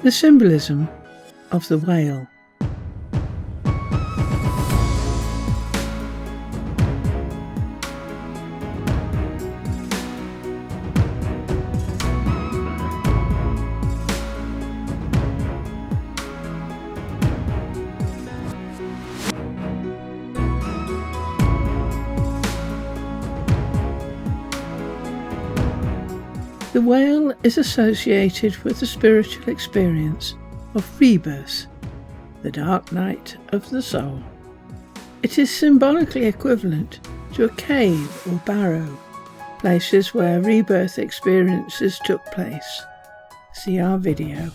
The symbolism of the whale. The whale is associated with the spiritual experience of rebirth, the dark night of the soul. It is symbolically equivalent to a cave or barrow, places where rebirth experiences took place. See our video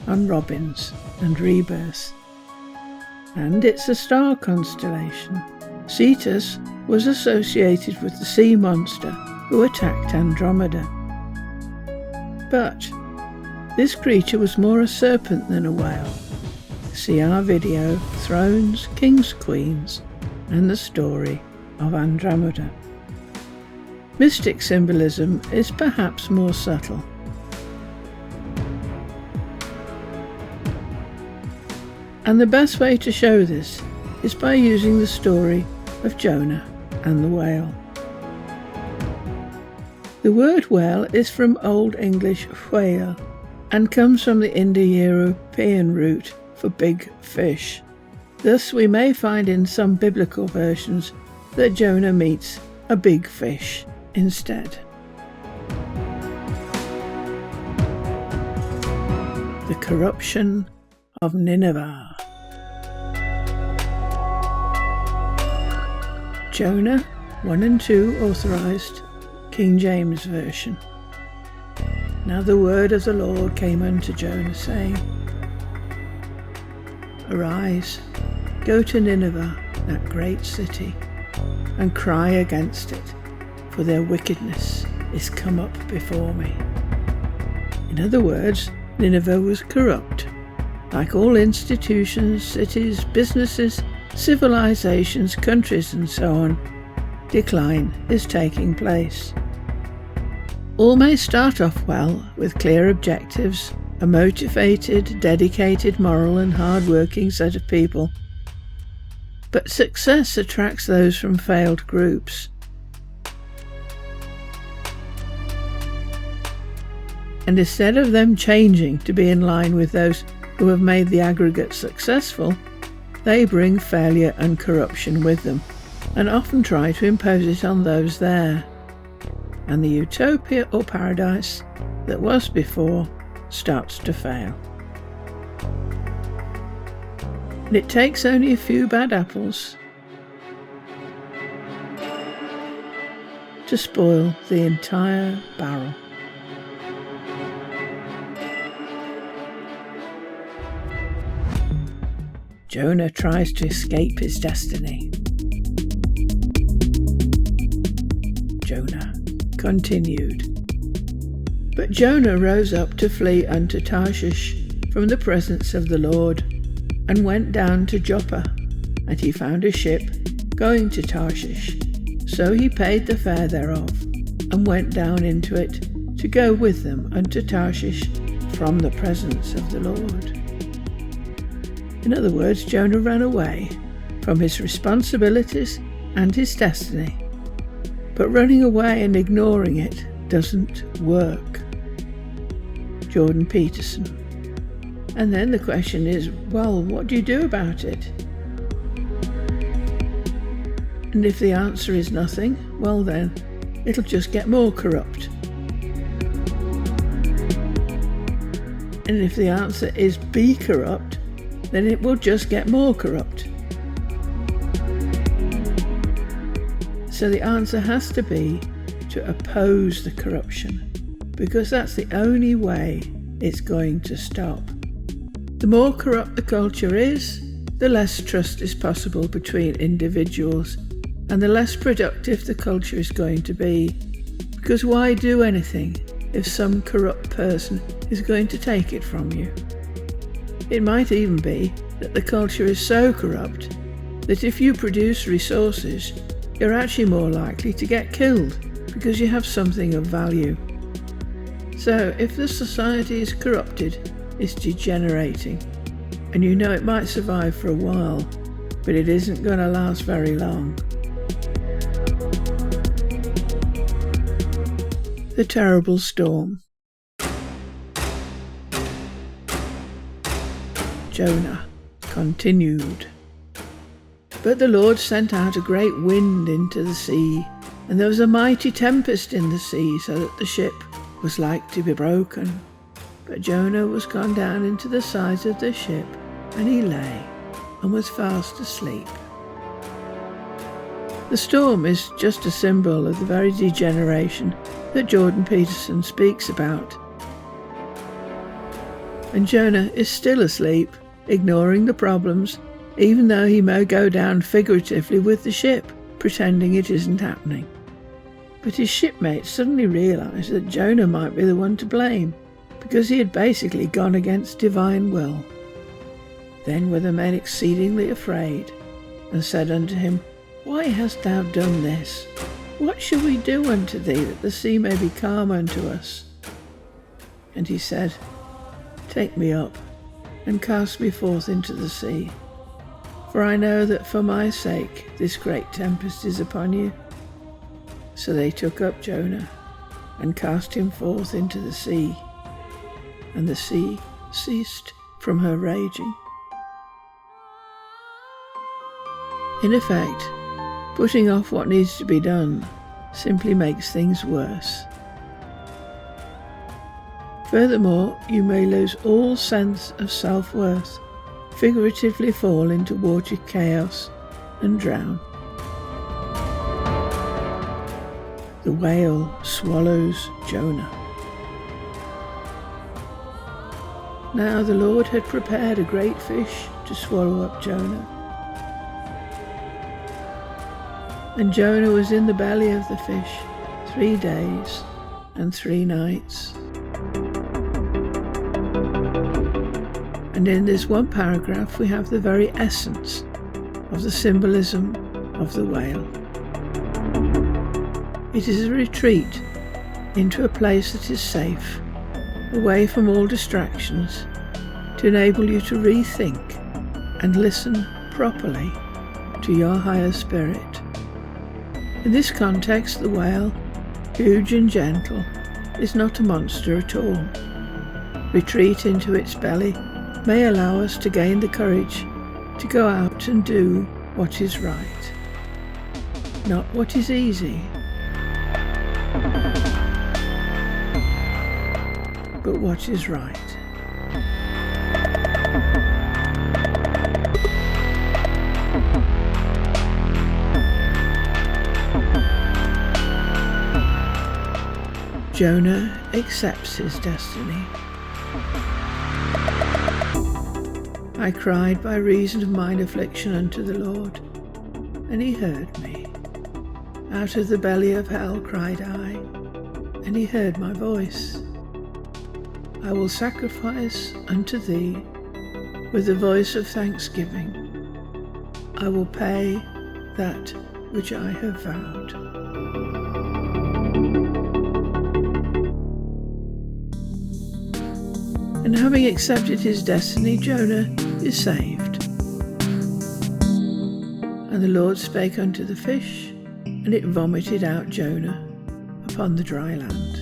on robins and rebirth. And it's a star constellation. Cetus was associated with the sea monster who attacked Andromeda. But this creature was more a serpent than a whale. See our video, Thrones, Kings, Queens, and the story of Andromeda. Mystic symbolism is perhaps more subtle. And the best way to show this is by using the story of Jonah and the whale. The word whale is from Old English whale and comes from the Indo-European root for big fish. Thus we may find in some biblical versions that Jonah meets a big fish instead. The corruption of Nineveh. Jonah 1 and 2 authorized, King James Version. Now the word of the Lord came unto Jonah, saying, Arise, go to Nineveh, that great city, and cry against it, for their wickedness is come up before me. In other words, Nineveh was corrupt. Like all institutions, cities, businesses, civilizations, countries, and so on, decline is taking place. All may start off well with clear objectives, a motivated, dedicated, moral and hard-working set of people. But success attracts those from failed groups. And instead of them changing to be in line with those who have made the aggregate successful, they bring failure and corruption with them, and often try to impose it on those there. And the utopia or paradise that was before starts to fail. And it takes only a few bad apples to spoil the entire barrel. Jonah tries to escape his destiny. Jonah continued. But Jonah rose up to flee unto Tarshish from the presence of the Lord, and went down to Joppa, and he found a ship going to Tarshish. So he paid the fare thereof, and went down into it to go with them unto Tarshish from the presence of the Lord. In other words, Jonah ran away from his responsibilities and his destiny. But running away and ignoring it doesn't work. Jordan Peterson. And then the question is, well, what do you do about it? And if the answer is nothing, well then, it'll just get more corrupt. And if the answer is be corrupt, then it will just get more corrupt. So the answer has to be to oppose the corruption, because that's the only way it's going to stop. The more corrupt the culture is, the less trust is possible between individuals, and the less productive the culture is going to be. Because why do anything if some corrupt person is going to take it from you? It might even be that the culture is so corrupt that if you produce resources, you're actually more likely to get killed because you have something of value. So if the society is corrupted, is degenerating, and you know it might survive for a while, but it isn't going to last very long. The terrible storm. Jonah continued. But the Lord sent out a great wind into the sea, and there was a mighty tempest in the sea, so that the ship was like to be broken. But Jonah was gone down into the sides of the ship, and he lay and was fast asleep. The storm is just a symbol of the very degeneration that Jordan Peterson speaks about. And Jonah is still asleep, ignoring the problems, even though he may go down figuratively with the ship, pretending it isn't happening. But his shipmates suddenly realised that Jonah might be the one to blame, because he had basically gone against divine will. Then were the men exceedingly afraid, and said unto him, Why hast thou done this? What shall we do unto thee, that the sea may be calm unto us? And he said, Take me up, and cast me forth into the sea. For I know that for my sake this great tempest is upon you. So they took up Jonah, and cast him forth into the sea, and the sea ceased from her raging. In effect, putting off what needs to be done simply makes things worse. Furthermore, you may lose all sense of self-worth, figuratively fall into watery chaos and drown. The whale swallows Jonah. Now the Lord had prepared a great fish to swallow up Jonah. And Jonah was in the belly of the fish 3 days and 3 nights. And in this one paragraph we have the very essence of the symbolism of the whale. It is a retreat into a place that is safe, away from all distractions, to enable you to rethink and listen properly to your higher spirit. In this context, the whale, huge and gentle, is not a monster at all. Retreat into its belly may allow us to gain the courage to go out and do what is right, not what is easy, but what is right. Jonah accepts his destiny. I cried by reason of mine affliction unto the Lord, and he heard me. Out of the belly of hell cried I, and he heard my voice. I will sacrifice unto thee with the voice of thanksgiving. I will pay that which I have vowed. And having accepted his destiny, Jonah is saved. And the Lord spake unto the fish, and it vomited out Jonah upon the dry land.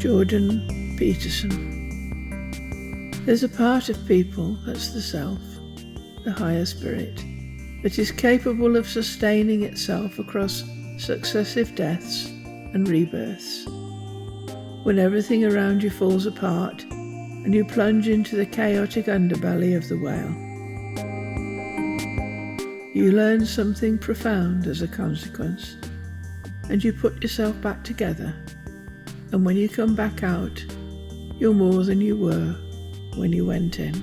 Jordan Peterson. There's a part of people, that's the self, the higher spirit, that is capable of sustaining itself across successive deaths and rebirths. When everything around you falls apart and you plunge into the chaotic underbelly of the whale, you learn something profound as a consequence, and you put yourself back together, and when you come back out, you're more than you were when you went in.